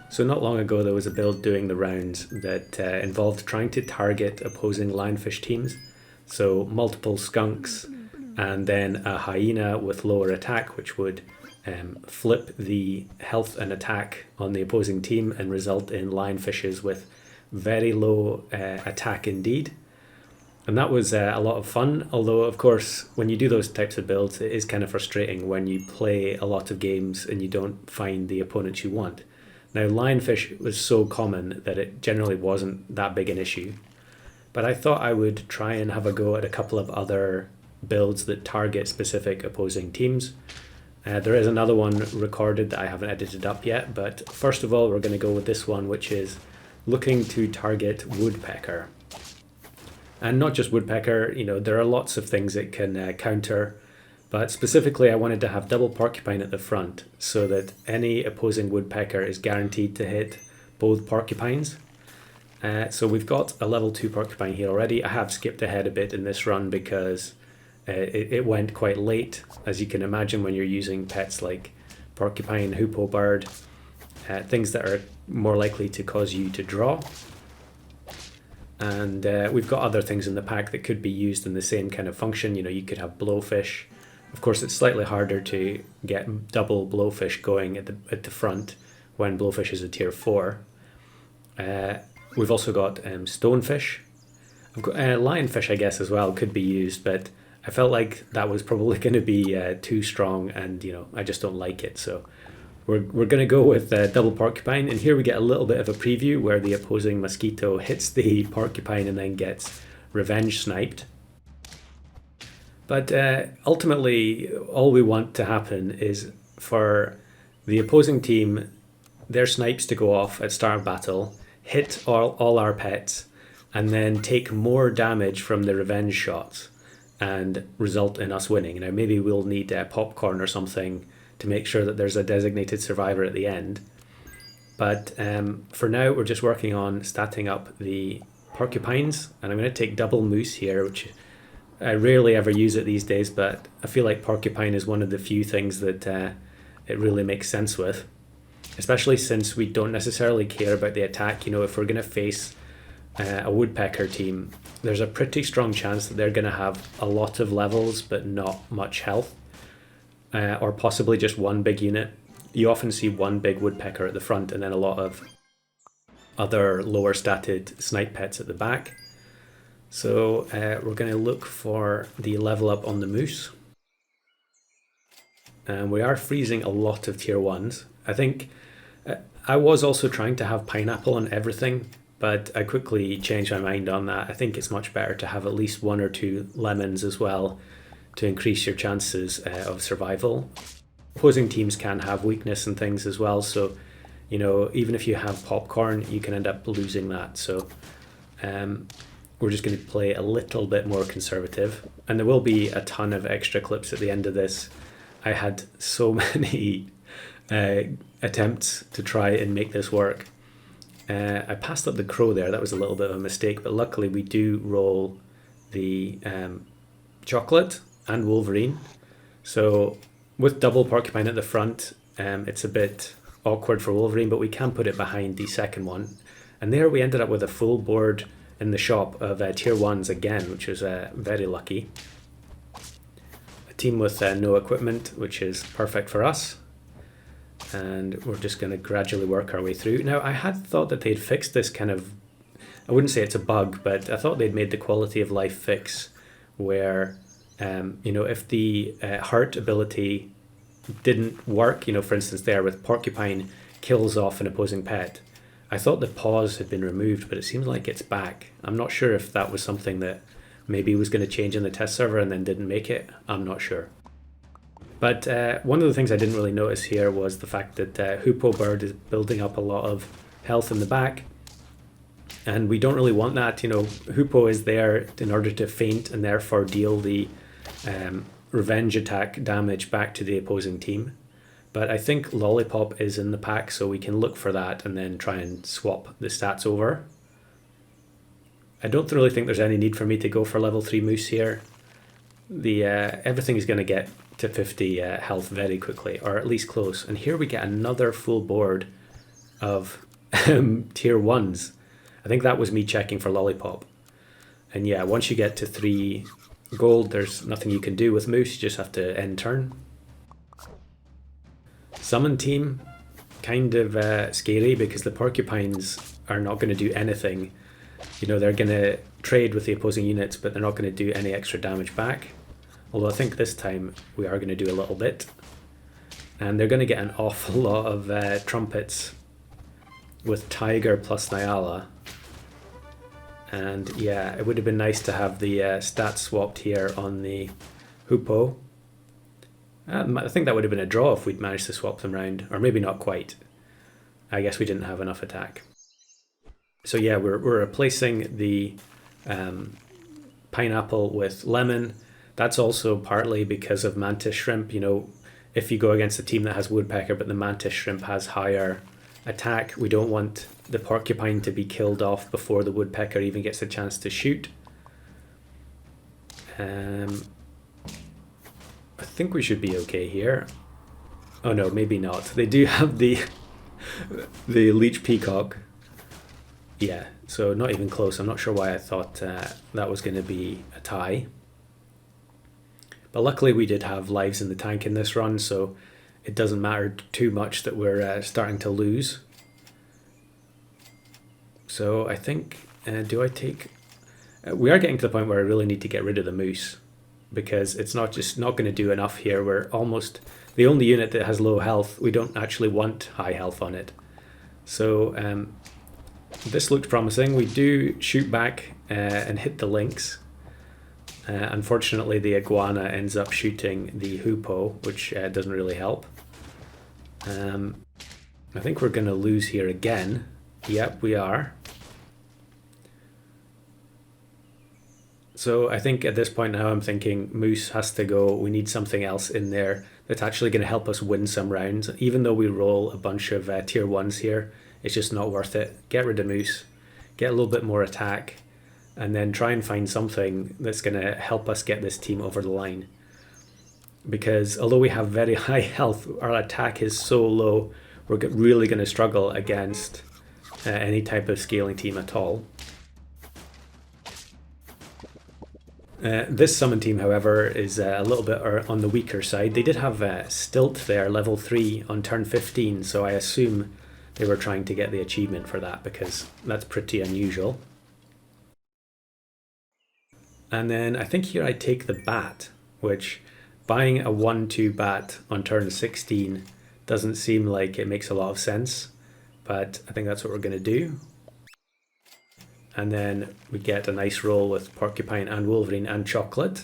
So not long ago there was a build doing the rounds that involved trying to target opposing lionfish teams. So multiple skunks and then a hyena with lower attack, which would flip the health and attack on the opposing team and result in lionfishes with very low attack indeed. And that was a lot of fun, although of course when you do those types of builds it is kind of frustrating when you play a lot of games and you don't find the opponents you want. Now, lionfish was so common that it generally wasn't that big an issue, but I thought I would try and have a go at a couple of other builds that target specific opposing teams. There is another one recorded that I haven't edited up yet, but first of all we're going to go with this one, which is looking to target woodpecker. And not just woodpecker, there are lots of things it can counter. But specifically, I wanted to have double porcupine at the front so that any opposing woodpecker is guaranteed to hit both porcupines. So we've got a level 2 porcupine here already. I have skipped ahead a bit in this run because it went quite late. As you can imagine, when you're using pets like porcupine, hoopoe bird, things that are more likely to cause you to draw. And we've got other things in the pack that could be used in the same kind of function. You could have blowfish. Of course, it's slightly harder to get double blowfish going at the front when blowfish is a tier 4. We've also got stonefish. I've got lionfish, I guess, as well, could be used, but I felt like that was probably going to be too strong, and I just don't like it. So we're going to go with double porcupine, and here we get a little bit of a preview where the opposing mosquito hits the porcupine and then gets revenge sniped. But ultimately, all we want to happen is for the opposing team, their snipes to go off at start of battle, hit all our pets, and then take more damage from the revenge shots and result in us winning. Now, maybe we'll need popcorn or something to make sure that there's a designated survivor at the end. But for now, we're just working on statting up the porcupines, and I'm going to take double moose here, which I rarely ever use it these days, but I feel like porcupine is one of the few things that it really makes sense with, especially since we don't necessarily care about the attack. If we're going to face a woodpecker team, there's a pretty strong chance that they're going to have a lot of levels but not much health, or possibly just one big unit. You often see one big woodpecker at the front and then a lot of other lower statted snipe pets at the back. So we're going to look for the level up on the moose. And we are freezing a lot of tier 1s. I think I was also trying to have pineapple on everything, but I quickly changed my mind on that. I think it's much better to have at least 1 or 2 lemons as well to increase your chances of survival. Opposing teams can have weakness and things as well, so even if you have popcorn, you can end up losing that. So we're just going to play a little bit more conservative, and there will be a ton of extra clips at the end of this. I had so many attempts to try and make this work. I passed up the crow there. That was a little bit of a mistake, but luckily we do roll the chocolate and wolverine. So with double porcupine at the front, it's a bit awkward for wolverine, but we can put it behind the second one. And there we ended up with a full board in the shop of tier 1s again, which was very lucky. A team with no equipment, which is perfect for us. And we're just going to gradually work our way through. Now, I had thought that they'd fixed this kind of, I wouldn't say it's a bug, but I thought they'd made the quality of life fix where, if the heart ability didn't work, for instance there with porcupine kills off an opposing pet, I thought the pause had been removed, but it seems like it's back. I'm not sure if that was something that maybe was going to change in the test server and then didn't make it. I'm not sure. But one of the things I didn't really notice here was the fact that hoopoe bird is building up a lot of health in the back. And we don't really want that. Hoopoe is there in order to feint and therefore deal the revenge attack damage back to the opposing team. But I think Lollipop is in the pack, so we can look for that and then try and swap the stats over. I don't really think there's any need for me to go for level 3 moose here. Everything is going to get to 50 health very quickly, or at least close. And here we get another full board of tier 1s. I think that was me checking for Lollipop. And yeah, once you get to 3 gold, there's nothing you can do with Moose, you just have to end turn. Summon team, kind of scary because the porcupines are not going to do anything. You know, they're going to trade with the opposing units, but they're not going to do any extra damage back. Although I think this time we are going to do a little bit. And they're going to get an awful lot of trumpets with Tiger plus Nyala. And yeah, it would have been nice to have the stats swapped here on the Hoopoe. I think that would have been a draw if we'd managed to swap them around, or maybe not quite. I guess we didn't have enough attack. So yeah, we're replacing the pineapple with lemon. That's also partly because of mantis shrimp. You know, if you go against a team that has woodpecker but the mantis shrimp has higher attack, we don't want the porcupine to be killed off before the woodpecker even gets a chance to shoot. I think we should be okay here. Oh no, maybe not. They do have the leech peacock. Yeah, so not even close. I'm not sure why I thought that was going to be a tie. But luckily we did have lives in the tank in this run, so it doesn't matter too much that we're starting to lose. So I think, do I take... we are getting to the point where I really need to get rid of the moose, because it's not going to do enough here. We're almost the only unit that has low health. We don't actually want high health on it. So this looks promising. We do shoot back and hit the lynx. Unfortunately, the iguana ends up shooting the hoopoe, which doesn't really help. I think we're going to lose here again. Yep, we are. So I think at this point now I'm thinking Moose has to go. We need something else in there that's actually going to help us win some rounds. Even though we roll a bunch of tier 1s here, it's just not worth it. Get rid of Moose, get a little bit more attack, and then try and find something that's going to help us get this team over the line. Because although we have very high health, our attack is so low, we're really going to struggle against any type of scaling team at all. This summon team, however, is a little bit on the weaker side. They did have Stilt there, level 3 on turn 15, so I assume they were trying to get the achievement for that, because that's pretty unusual. And then I think here I take the bat, which buying a 1-2 bat on turn 16 doesn't seem like it makes a lot of sense, but I think that's what we're going to do. And then we get a nice roll with Porcupine and Wolverine and Chocolate.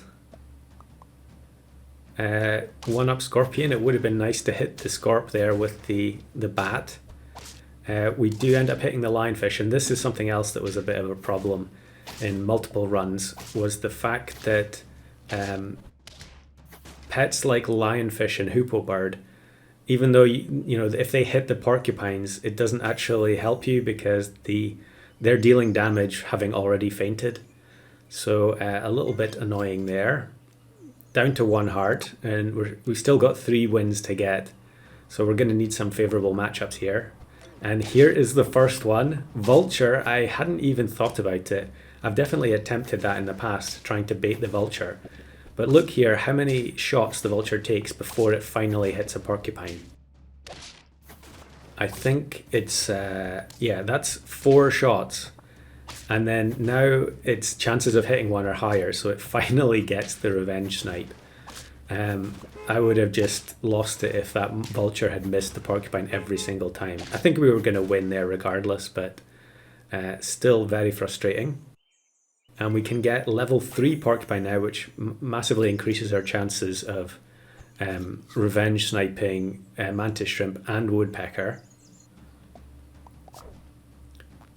1-up Scorpion. It would have been nice to hit the Scorp there with the bat. We do end up hitting the Lionfish, and this is something else that was a bit of a problem in multiple runs, was the fact that pets like Lionfish and Hoopoe Bird, even though you know if they hit the porcupines, it doesn't actually help you because they're dealing damage having already fainted. So a little bit annoying there. Down to 1 heart, and we've still got 3 wins to get. So we're going to need some favourable matchups here. And here is the first one. Vulture. I hadn't even thought about it. I've definitely attempted that in the past, trying to bait the vulture. But look here, how many shots the vulture takes before it finally hits a porcupine. I think it's, yeah, that's 4 shots. And then now its chances of hitting one are higher, so it finally gets the revenge snipe. I would have just lost it if that vulture had missed the porcupine every single time. I think we were going to win there regardless, but still very frustrating. And we can get level 3 porcupine now, which massively increases our chances of revenge sniping mantis shrimp and woodpecker.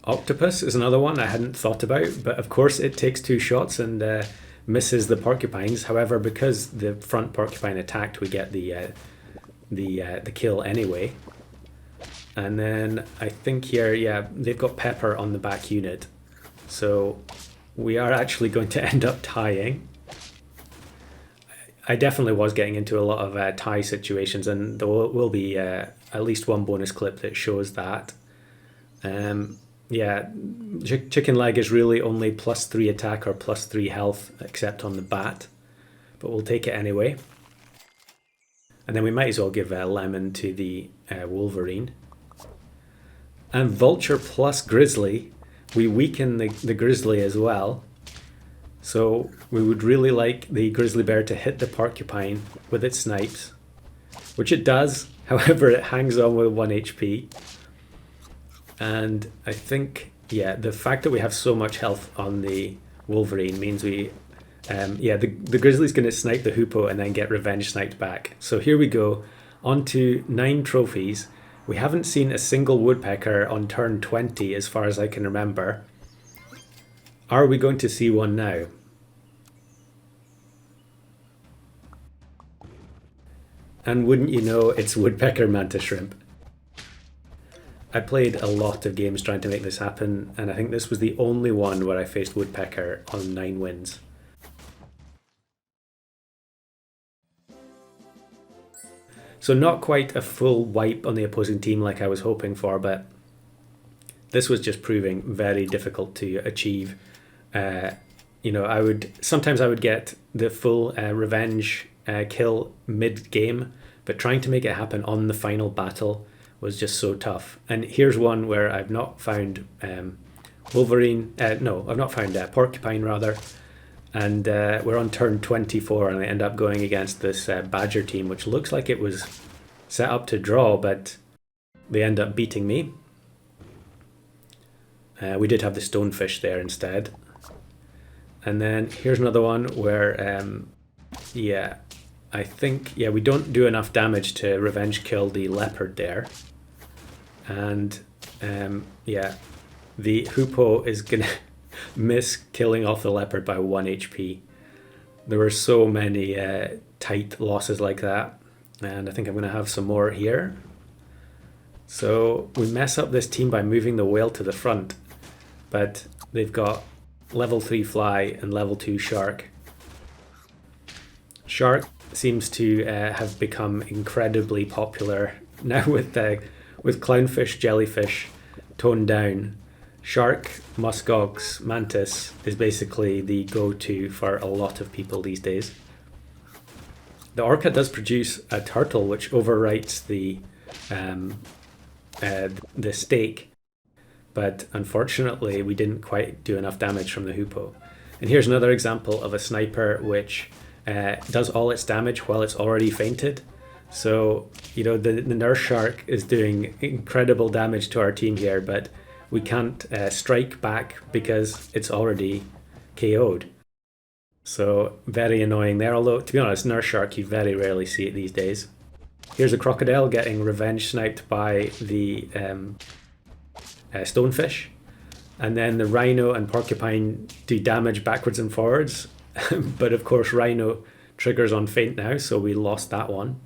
Octopus is another one I hadn't thought about, but of course it takes 2 shots and misses the porcupines. However, because the front porcupine attacked, we get the kill anyway. And then I think here, yeah, they've got Pepper on the back unit, so we are actually going to end up tying. I definitely was getting into a lot of tie situations, and there will be at least one bonus clip that shows that. Yeah, chicken leg is really only +3 attack or +3 health, except on the bat, but we'll take it anyway. And then we might as well give a lemon to the wolverine. And vulture plus grizzly, we weaken the grizzly as well. So we would really like the grizzly bear to hit the porcupine with its snipes, which it does. However, it hangs on with 1 HP. And I think, yeah, the fact that we have so much health on the wolverine means we, the grizzly's going to snipe the hoopoe and then get revenge sniped back. So here we go, on to 9 trophies. We haven't seen a single woodpecker on turn 20 as far as I can remember. Are we going to see one now? And wouldn't you know, it's woodpecker mantis shrimp. I played a lot of games trying to make this happen, and I think this was the only one where I faced woodpecker on 9 wins. So not quite a full wipe on the opposing team like I was hoping for, but this was just proving very difficult to achieve. Sometimes I would get the full revenge kill mid-game, but trying to make it happen on the final battle was just so tough. And here's one where I've not found porcupine rather, and we're on turn 24 and I end up going against this badger team, which looks like it was set up to draw, but they end up beating me. We did have the stonefish there instead. And then here's another one where I think we don't do enough damage to revenge kill the leopard there. And the hoopoe is gonna miss killing off the leopard by 1 HP. There were so many tight losses like that, and I think I'm gonna have some more here. So we mess up this team by moving the whale to the front, but they've got level 3 fly and level 2 shark. Shark seems to have become incredibly popular now with clownfish, jellyfish toned down. Shark, muskox, mantis is basically the go-to for a lot of people these days. The orca does produce a turtle which overwrites the stake, but unfortunately we didn't quite do enough damage from the hoopoe. And here's another example of a sniper which does all its damage while it's already fainted. So, the nurse shark is doing incredible damage to our team here, but we can't strike back because it's already KO'd. So, very annoying there, although, to be honest, nurse shark, you very rarely see it these days. Here's a crocodile getting revenge sniped by the stonefish. And then the rhino and porcupine do damage backwards and forwards. But of course, rhino triggers on faint now, so we lost that one.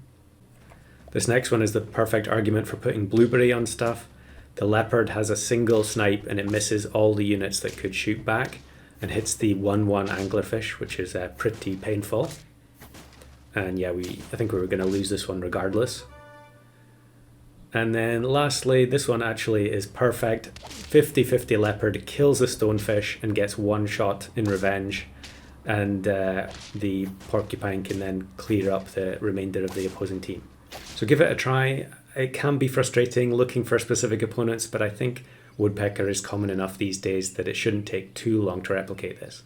This next one is the perfect argument for putting blueberry on stuff. The leopard has a single snipe and it misses all the units that could shoot back and hits the 1-1 anglerfish, which is pretty painful. And I think we were going to lose this one regardless. And then lastly, this one actually is perfect. 50-50 leopard kills a stonefish and gets 1 shot in revenge. And the porcupine can then clear up the remainder of the opposing team. So give it a try. It can be frustrating looking for specific opponents, but I think woodpecker is common enough these days that it shouldn't take too long to replicate this.